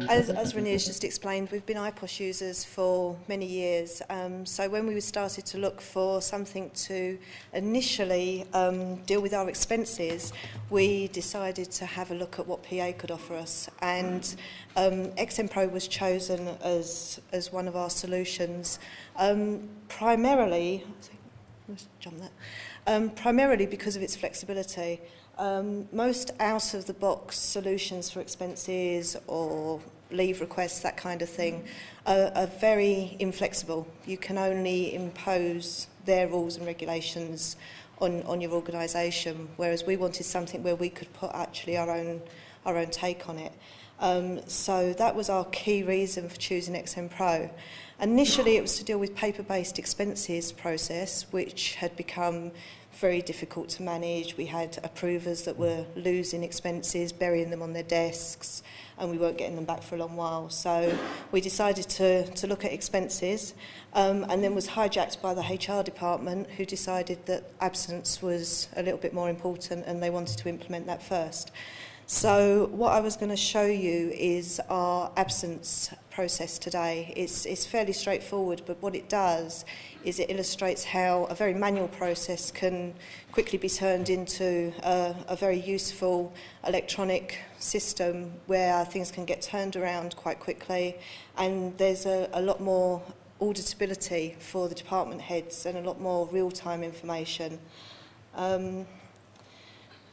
As Renee's just explained, we've been IPOS users for many years. So when we started to look for something to initially deal with our expenses, we decided to have a look at what PA could offer us. And XMPro was chosen as one of our solutions, primarily because of its flexibility. Most out-of-the-box solutions for expenses or leave requests, that kind of thing, are very inflexible. You can only impose their rules and regulations on your organisation, whereas we wanted something where we could put actually our own take on it. So that was our key reason for choosing XMPro. Initially, it was to deal with paper-based expenses process, which had become very difficult to manage. We had approvers that were losing expenses, burying them on their desks, and we weren't getting them back for a long while. So we decided to look at expenses, and then was hijacked by the HR department, who decided that absence was a little bit more important and they wanted to implement that first. So what I was going to show you is our absence process today. It's fairly straightforward, but what it does is it illustrates how a very manual process can quickly be turned into a very useful electronic system where things can get turned around quite quickly, and there's a lot more auditability for the department heads and a lot more real-time information.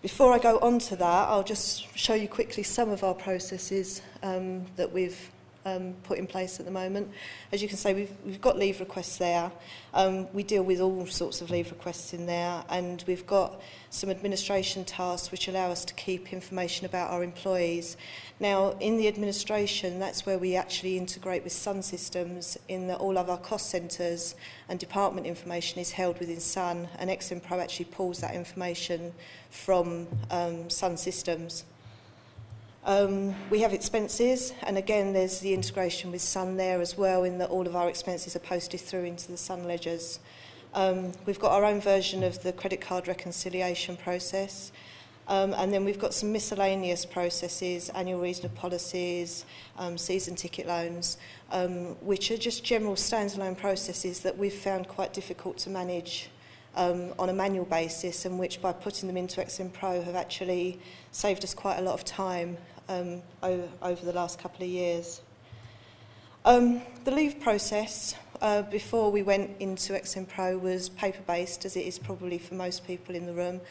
Before I go on to that, I'll just show you quickly some of our processes that we've put in place at the moment. As you can see, we've got leave requests there. We deal with all sorts of leave requests in there, and we've got some administration tasks which allow us to keep information about our employees. Now, in the administration, that's where we actually integrate with Sun systems, in that all of our cost centres and department information is held within Sun, and XMPro actually pulls that information from Sun systems. We have expenses, and again there's the integration with Sun there as well, in that all of our expenses are posted through into the Sun ledgers. We've got our own version of the credit card reconciliation process, and then we've got some miscellaneous processes, annual reason of policies, season ticket loans, which are just general standalone processes that we've found quite difficult to manage on a manual basis, and which by putting them into XMPro have actually saved us quite a lot of time over the last couple of years. The leave process before we went into XMPro was paper-based, as it is probably for most people in the room.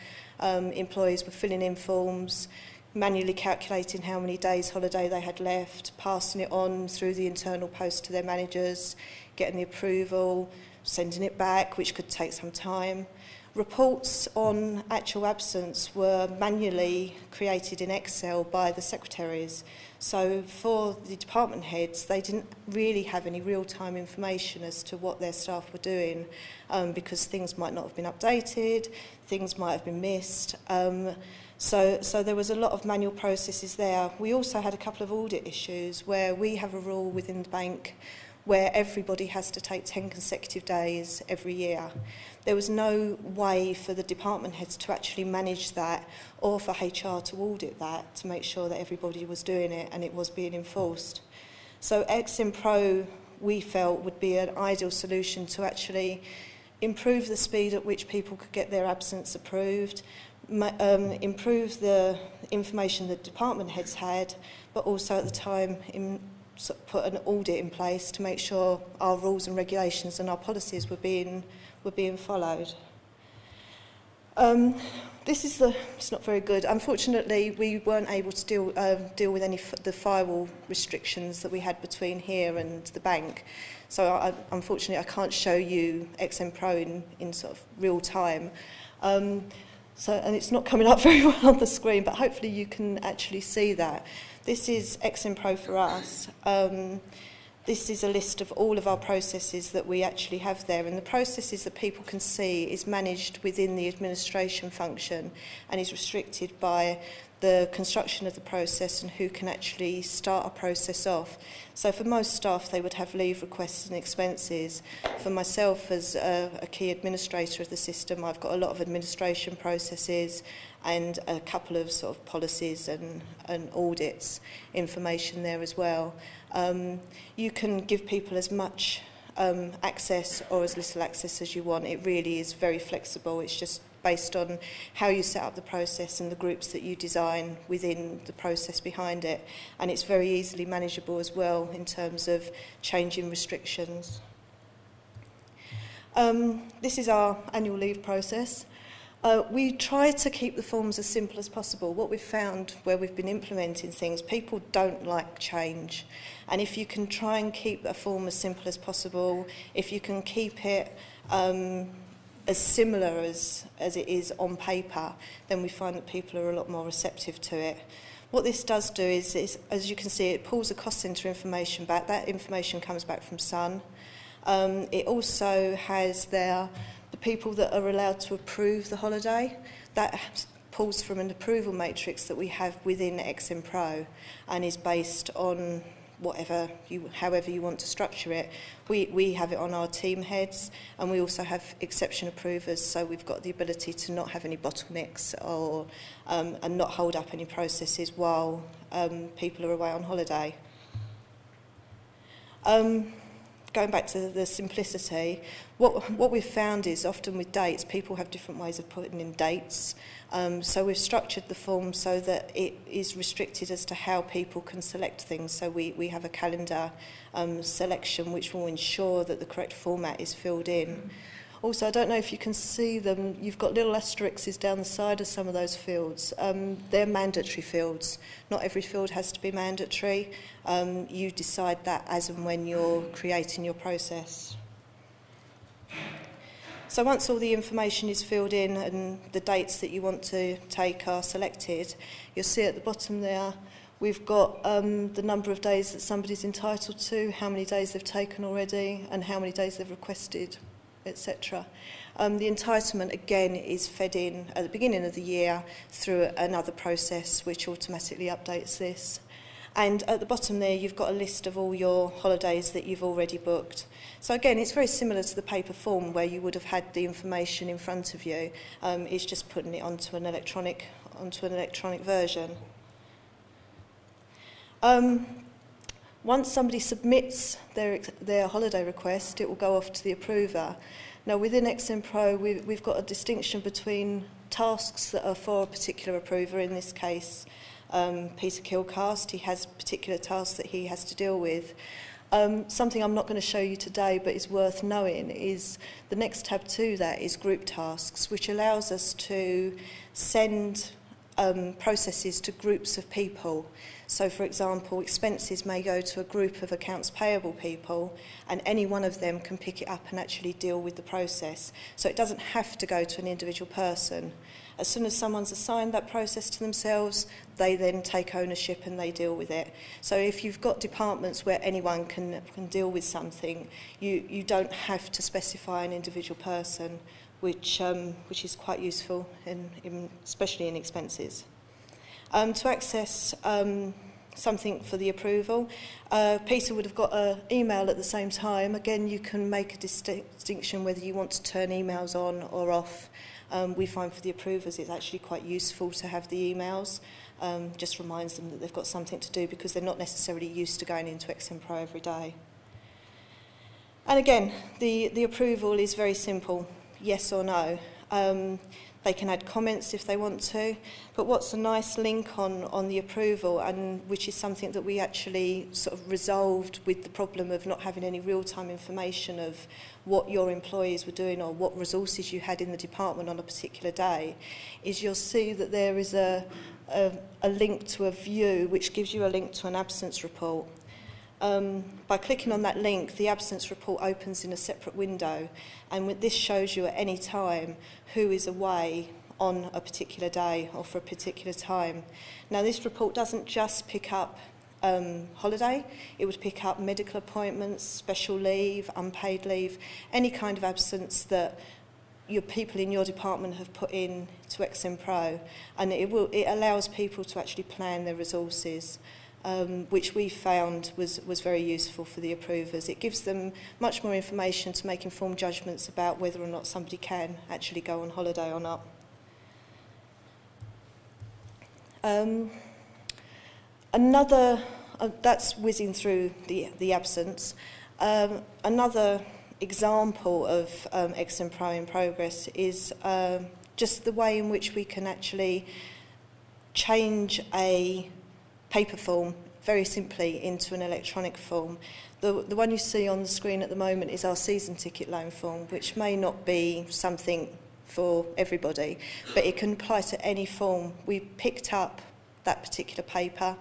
Employees were filling in forms, manually calculating how many days holiday they had left, passing it on through the internal post to their managers, getting the approval, sending it back, which could take some time. Reports on actual absence were manually created in Excel by the secretaries. So for the department heads, they didn't really have any real-time information as to what their staff were doing, because things might not have been updated, things might have been missed. So there was a lot of manual processes there. We also had a couple of audit issues where we have a rule within the bank where everybody has to take 10 consecutive days every year. There was no way for the department heads to actually manage that, or for HR to audit that to make sure that everybody was doing it and it was being enforced. So XMPro, we felt, would be an ideal solution to actually improve the speed at which people could get their absence approved, improve the information that department heads had, but also at the time put an audit in place to make sure our rules and regulations and our policies were being followed. It's not very good. Unfortunately, we weren't able to deal with any the firewall restrictions that we had between here and the bank. So unfortunately, I can't show you XMPro in sort of real time. And it's not coming up very well on the screen, but hopefully you can actually see that. This is XMPro for us. This is a list of all of our processes that we actually have there, and the processes that people can see is managed within the administration function and is restricted by the construction of the process and who can actually start a process off. So for most staff, they would have leave requests and expenses. For myself, as a key administrator of the system, I've got a lot of administration processes and a couple of sort of policies and audits information there as well. You can give people as much access or as little access as you want. It really is very flexible. It's just based on how you set up the process and the groups that you design within the process behind it. And it's very easily manageable as well in terms of changing restrictions. This is our annual leave process. We try to keep the forms as simple as possible. What we've found where we've been implementing things, people don't like change. And if you can try and keep a form as simple as possible, if you can keep it as similar as it is on paper, then we find that people are a lot more receptive to it. What this does do is, as you can see, it pulls the cost centre information back. That information comes back from Sun. It also has there the people that are allowed to approve the holiday. That pulls from an approval matrix that we have within XMPro and is based on however you want to structure it. We have it on our team heads, and we also have exception approvers, so we've got the ability to not have any bottlenecks or and not hold up any processes while people are away on holiday. Going back to the simplicity, what we've found is often with dates, people have different ways of putting in dates. So we've structured the form so that it is restricted as to how people can select things. So we have a calendar selection which will ensure that the correct format is filled in. Also, I don't know if you can see them, you've got little asterisks down the side of some of those fields. They're mandatory fields. Not every field has to be mandatory. You decide that as and when you're creating your process. So once all the information is filled in and the dates that you want to take are selected, you'll see at the bottom there, we've got the number of days that somebody's entitled to, how many days they've taken already, and how many days they've requested, etc. The entitlement, again, is fed in at the beginning of the year through another process which automatically updates this. And at the bottom there, you've got a list of all your holidays that you've already booked. So again, it's very similar to the paper form where you would have had the information in front of you. It's just putting it onto an electronic version. Once somebody submits their holiday request, it will go off to the approver. Now, within XMPro, we've got a distinction between tasks that are for a particular approver, in this case, Peter Kilcast. He has particular tasks that he has to deal with. Something I'm not going to show you today but is worth knowing is the next tab to that is group tasks, which allows us to send processes to groups of people. So, for example, expenses may go to a group of accounts payable people, and any one of them can pick it up and actually deal with the process. So it doesn't have to go to an individual person. As soon as someone's assigned that process to themselves, they then take ownership and they deal with it. So if you've got departments where anyone can deal with something, you don't have to specify an individual person, which is quite useful, especially in expenses. To access something for the approval, Peter would have got an email at the same time. Again, you can make a distinction whether you want to turn emails on or off. We find for the approvers it's actually quite useful to have the emails. Just reminds them that they've got something to do because they're not necessarily used to going into XMPro every day. And again, the approval is very simple, yes or no. They can add comments if they want to, but what's a nice link on the approval, and which is something that we actually sort of resolved with the problem of not having any real-time information of what your employees were doing or what resources you had in the department on a particular day, is you'll see that there is a link to a view which gives you a link to an absence report. By clicking on that link, the absence report opens in a separate window, and this shows you at any time who is away on a particular day or for a particular time. Now, this report doesn't just pick up holiday. It would pick up medical appointments, special leave, unpaid leave, any kind of absence that your people in your department have put in to XMPro, and it allows people to actually plan their resources, which we found was very useful for the approvers. It gives them much more information to make informed judgments about whether or not somebody can actually go on holiday or not. That's whizzing through the absence. Another example of XMPro in progress is just the way in which we can actually change a paper form very simply into an electronic form. The one you see on the screen at the moment is our season ticket loan form, which may not be something for everybody, but it can apply to any form. We picked up that particular paper,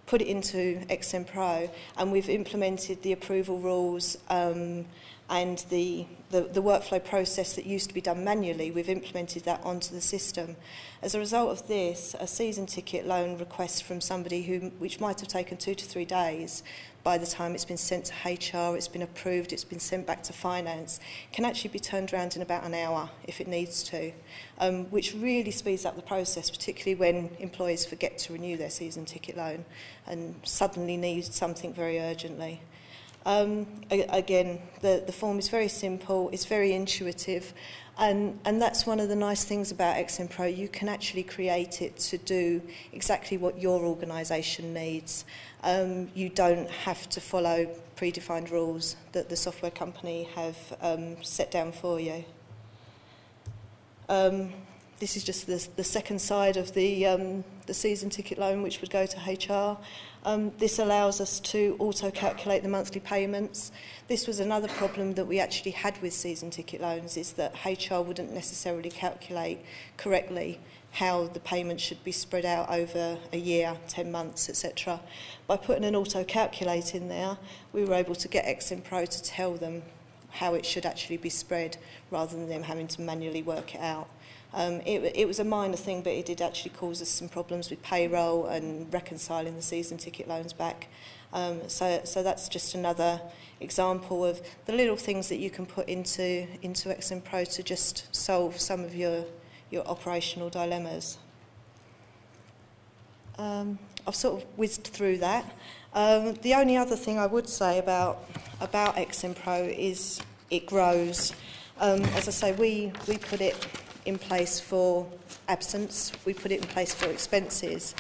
put it into XMPro, and we've implemented the approval rules and the workflow process that used to be done manually. We've implemented that onto the system. As a result of this, a season ticket loan request from somebody which might have taken 2 to 3 days, by the time it's been sent to HR, it's been approved, it's been sent back to finance, can actually be turned around in about an hour if it needs to, which really speeds up the process, particularly when employees forget to renew their season ticket loan and suddenly need something very urgently. Again, the form is very simple, it's very intuitive, and that's one of the nice things about XMPro. You can actually create it to do exactly what your organisation needs. You don't have to follow predefined rules that the software company have set down for you. This is just the second side of the season ticket loan, which would go to HR. This allows us to auto-calculate the monthly payments. This was another problem that we actually had with season ticket loans, is that HR wouldn't necessarily calculate correctly how the payment should be spread out over a year, 10 months, etc. By putting an auto-calculate in there, we were able to get XMPro to tell them how it should actually be spread, rather than them having to manually work it out. It was a minor thing, but it did actually cause us some problems with payroll and reconciling the season ticket loans back. So that's just another example of the little things that you can put into XMPro to just solve some of your operational dilemmas. I've sort of whizzed through that. The only other thing I would say about XMPro is it grows. As I say, we put it in place for absence, we put it in place for expenses,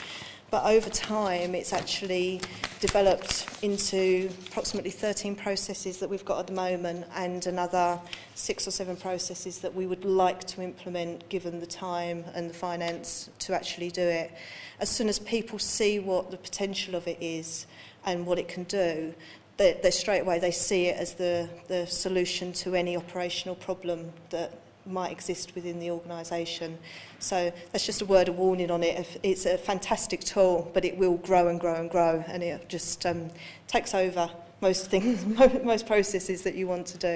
but over time it's actually developed into approximately 13 processes that we've got at the moment, and another 6 or 7 processes that we would like to implement given the time and the finance to actually do it. As soon as people see what the potential of it is and what it can do, they straight away they see it as the solution to any operational problem that might exist within the organisation. So that's just a word of warning on it. It's a fantastic tool, but it will grow and grow and grow, and it just takes over most things, most processes that you want to do.